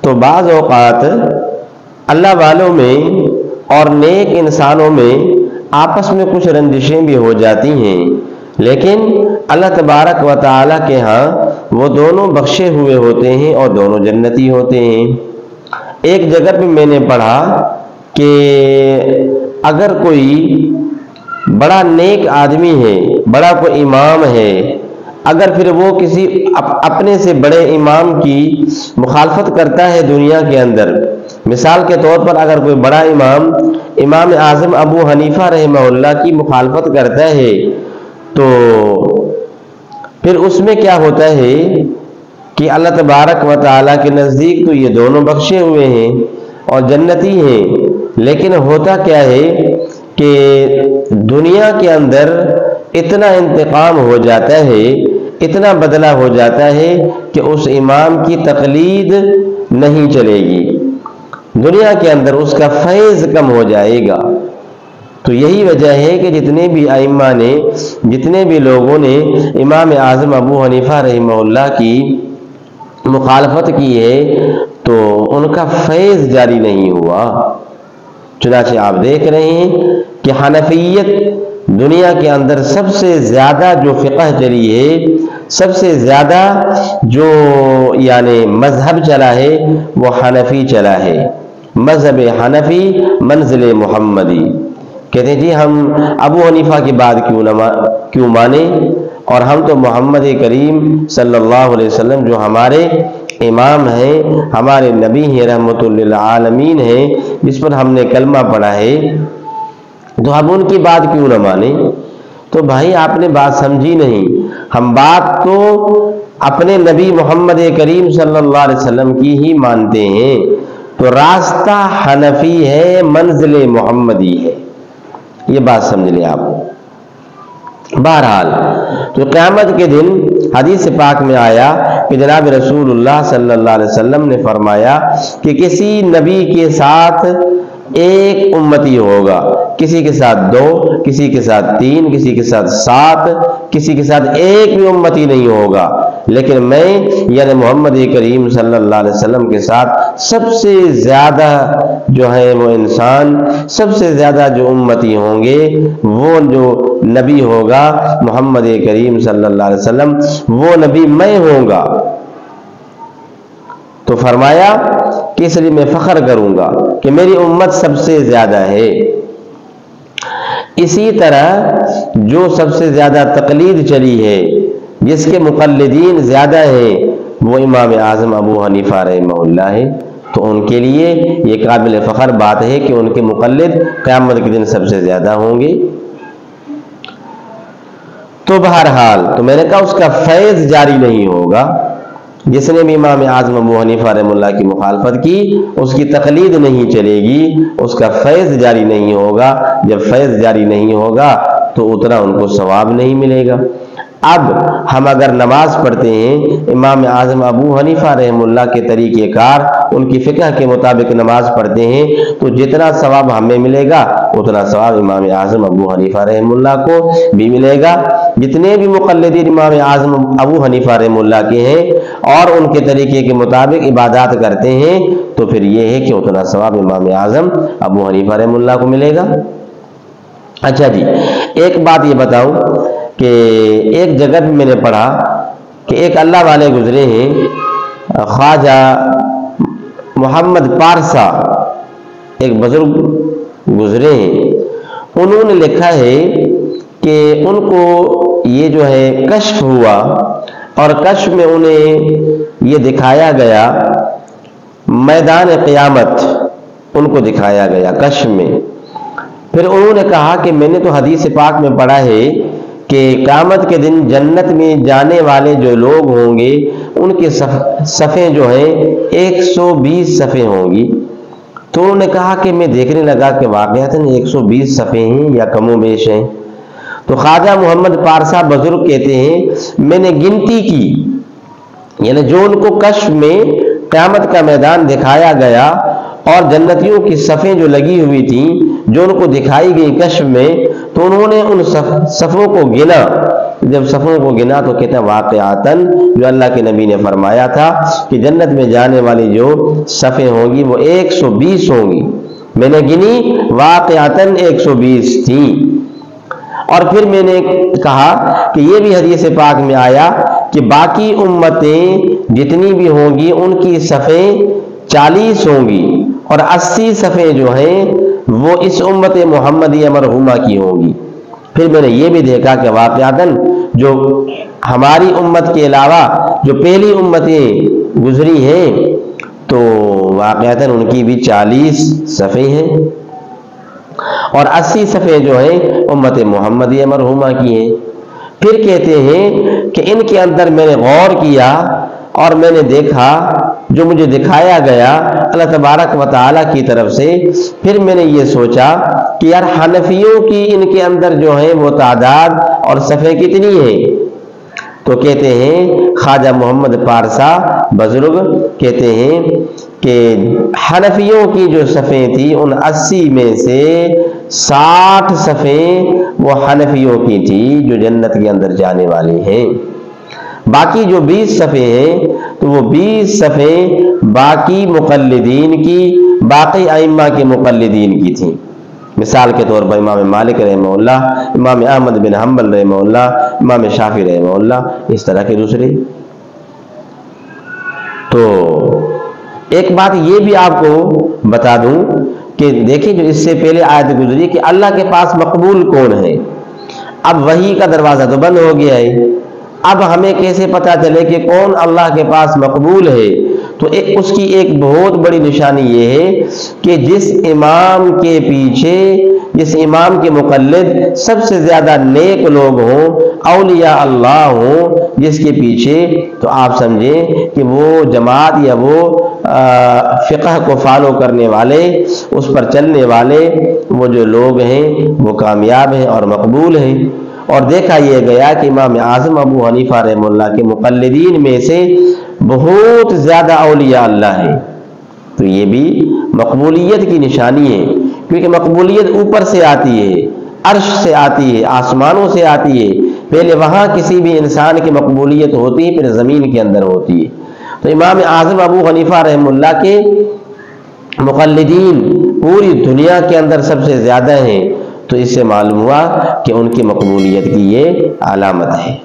تو بعض اوقات اللہ والوں میں اور نیک انسانوں میں آپس میں کچھ رنجشیں بھی ہو جاتی ہیں، لیکن اللہ تبارک و تعالیٰ کے ہاں وہ دونوں بخشے ہوئے ہوتے ہیں اور دونوں جنتی ہوتے ہیں۔ ایک جگہ پہ میں نے پڑھا کہ اگر کوئی بڑا نیک آدمی ہے، بڑا کوئی امام ہے، اگر پھر وہ کسی اپنے سے بڑے امام کی مخالفت کرتا ہے دنیا کے اندر، مثال کے طور پر اگر کوئی بڑا امام اعظم ابو حنیفہ رحمہ اللہ کی مخالفت کرتا ہے تو پھر اس میں کیا ہوتا ہے کہ اللہ تبارک و تعالیٰ کے نزدیک تو یہ دونوں بخشے ہوئے ہیں اور جنتی ہیں، لیکن ہوتا کیا ہے کہ دنیا کے اندر اتنا انتقام ہو جاتا ہے، اتنا بدلہ ہو جاتا ہے کہ اس امام کی تقلید نہیں چلے گی، دنیا کے اندر اس کا فیض کم ہو جائے گا۔ تو یہی وجہ ہے کہ جتنے بھی ائمہ نے، جتنے بھی لوگوں نے امام اعظم ابو حنیفہ رحمہ اللہ کی مخالفت کی ہے تو ان کا فیض جاری نہیں ہوا۔ چنانچہ آپ دیکھ رہے ہیں کہ حنفیت دنیا کے اندر سب سے زیادہ جو فقہ چلی ہے، سب سے زیادہ جو یعنی مذہب چلا ہے وہ حنفی چلا ہے، مذہب حنفی منزل محمدی۔ کہتے ہیں جی ہم ابو حنیفہ کی بات کیوں مانیں، اور ہم تو محمد کریم صلی اللہ علیہ وسلم جو ہمارے امام ہیں، ہمارے نبی ہیں، رحمت للعالمین ہیں، جس پر ہم نے کلمہ پڑھا ہے، تو ہم ان کی بات کیوں نہ مانیں؟ تو بھائی آپ نے بات سمجھی نہیں، ہم بات تو اپنے نبی محمد کریم صلی اللہ علیہ وسلم کی ہی مانتے ہیں، تو راستہ حنفی ہے، منزل محمدی ہے، یہ بات سمجھ لیں آپ۔ بہرحال تو قیامت کے دن حدیث پاک میں آیا کہ جناب رسول اللہ صلی اللہ علیہ وسلم نے فرمایا کہ کسی نبی کے ساتھ ایک امتی ہوگا، کسی کے ساتھ 2، کسی کے ساتھ 3، کسی کے ساتھ 7، کسی کے ساتھ ایک بھی امتی نہیں ہوگا، لیکن میں یعنی محمد کریم صلی اللہ علیہ وسلم کے ساتھ سب سے زیادہ جو ہے وہ انسان، سب سے زیادہ جو امتی ہوں گے وہ جو نبی ہوگا محمد کریم صلی اللہ علیہ وسلم، وہ نبی میں ہوں گا۔ تو فرمایا کہ اس لیے میں فخر کروں گا کہ میری امت سب سے زیادہ ہے۔ اسی طرح جو سب سے زیادہ تقلید چلی ہے، جس کے مقلدین زیادہ ہیں، وہ امام اعظم ابو حنیفہ رحمہ اللہ ہے، تو ان کے لیے یہ قابل فخر بات ہے کہ ان کے مقلد قیامت کے دن سب سے زیادہ ہوں گے۔ تو بہرحال تو میں نے کہا اس کا فیض جاری نہیں ہوگا، جس نے بھی امام اعظم ابو حنیفہ رحمہ اللہ کی مخالفت کی اس کی تقلید نہیں چلے گی، اس کا فیض جاری نہیں ہوگا۔ جب فیض جاری نہیں ہوگا تو اتنا ان کو ثواب نہیں ملے گا۔ اب ہم اگر نماز پڑھتے ہیں امام اعظم ابو حنیفہ رحمہ اللہ کے طریقہ کار، ان کی فقہ کے مطابق نماز پڑھتے ہیں تو جتنا ثواب ہمیں ملے گا اتنا ثواب امام اعظم ابو حنیفہ رحمہ اللہ کو بھی ملے گا۔ جتنے بھی مقلدین امام اعظم ابو حنیفہ رحمہ اللہ کے ہیں اور ان کے طریقے کے مطابق عبادات کرتے ہیں تو پھر یہ ہے کہ اتنا ثواب امام اعظم ابو حنیفہ رحمہ اللہ کو ملے گا۔ اچھا جی، ایک بات یہ بتاؤں کہ ایک جگہ بھی میں نے پڑھا کہ ایک اللہ والے گزرے ہیں، خواجہ محمد پارسا ایک بزرگ گزرے ہیں، انہوں نے لکھا ہے کہ ان کو یہ جو ہے کشف ہوا، اور کشف میں انہیں یہ دکھایا گیا میدان قیامت، ان کو دکھایا گیا کشف میں۔ پھر انہوں نے کہا کہ میں نے تو حدیث پاک میں پڑھا ہے کہ قیامت کے دن جنت میں جانے والے جو لوگ ہوں گے ان کے صفیں جو ہیں 120 صفیں ہوں گی۔ تو انہوں نے کہا کہ میں دیکھنے لگا کہ واقعتاً 120 صفیں ہیں یا کم و بیش ہیں۔ تو خواجہ محمد پارسا بزرگ کہتے ہیں میں نے گنتی کی، یعنی جو ان کو کشف میں قیامت کا میدان دکھایا گیا اور جنتیوں کی صفیں جو لگی ہوئی تھیں جو ان کو دکھائی گئی کشف میں، تو انہوں نے ان صفوں کو گنا. جب صفوں کو گنا تو کہتے ہیں واقعاتاً، جو اللہ کے نبی نے فرمایا تھا کہ جنت میں جانے والی جو صفیں ہوں گی وہ 120 ہوں گی. میں نے گنی، واقعاتاً 120 تھیں. اور پھر میں نے کہا کہ یہ بھی حدیث پاک میں آیا کہ باقی امتیں جتنی بھی ہوں گی ان کی صفیں 40 ہوں گی، اور 80 صفیں جو ہیں وہ اس امت محمدیہ مرحومہ کی ہوں گی. پھر میں نے یہ بھی دیکھا کہ واقعاتاً جو ہماری امت کے علاوہ جو پہلی امتیں گزری ہیں تو واقعاتاً ان کی بھی 40 صفیں ہیں، اور 80 صفحے جو ہیں امت محمدیہ مرحومہ کی ہیں. پھر کہتے ہیں کہ ان کے اندر میں نے غور کیا اور میں نے دیکھا جو مجھے دکھایا گیا اللہ تبارک و تعالیٰ کی طرف سے. پھر میں نے یہ سوچا کہ یار حنفیوں کی ان کے اندر جو ہیں وہ تعداد اور صفحے کتنی ہیں؟ تو کہتے ہیں خواجہ محمد پارسا بزرگ کہتے ہیں کہ حنفیوں کی جو صفیں تھی ان 80 میں سے 60 صفیں وہ حنفیوں کی تھی جو جنت کے اندر جانے والے ہیں. باقی جو 20 صفیں ہیں تو وہ 20 صفیں باقی مقلدین کی، باقی ائمہ کے مقلدین کی تھیں. مثال کے طور پر امام مالک رحمہ اللہ، امام احمد بن حنبل رحمہ اللہ، امام شافعی رحمہ اللہ، اس طرح کے دوسرے. تو ایک بات یہ بھی آپ کو بتا دوں کہ دیکھیں جو اس سے پہلے آیت گزری کہ اللہ کے پاس مقبول کون ہے. اب وحی کا دروازہ تو بند ہو گیا ہے، اب ہمیں کیسے پتا چلے کہ کون اللہ کے پاس مقبول ہے؟ تو اس کی ایک بہت بڑی نشانی یہ ہے کہ جس امام کے پیچھے، جس امام کے مقلد سب سے زیادہ نیک لوگ ہوں، اولیاء اللہ ہوں جس کے پیچھے، تو آپ سمجھیں کہ وہ جماعت یا وہ فقہ کو فالو کرنے والے، اس پر چلنے والے وہ جو لوگ ہیں وہ کامیاب ہیں اور مقبول ہیں. اور دیکھا یہ گیا کہ امام اعظم ابو حنیفہ رحمہ اللہ کے مقلدین میں سے بہت زیادہ اولیاء اللہ ہیں. تو یہ بھی مقبولیت کی نشانی ہے، کیونکہ مقبولیت اوپر سے آتی ہے، عرش سے آتی ہے، آسمانوں سے آتی ہے. پہلے وہاں کسی بھی انسان کی مقبولیت ہوتی ہے، پھر زمین کے اندر ہوتی ہے. تو امام اعظم ابو حنیفہ رحمہ اللہ کے مقلدین پوری دنیا کے اندر سب سے زیادہ ہیں. تو اس سے معلوم ہوا کہ ان کی مقبولیت کی یہ علامت ہے.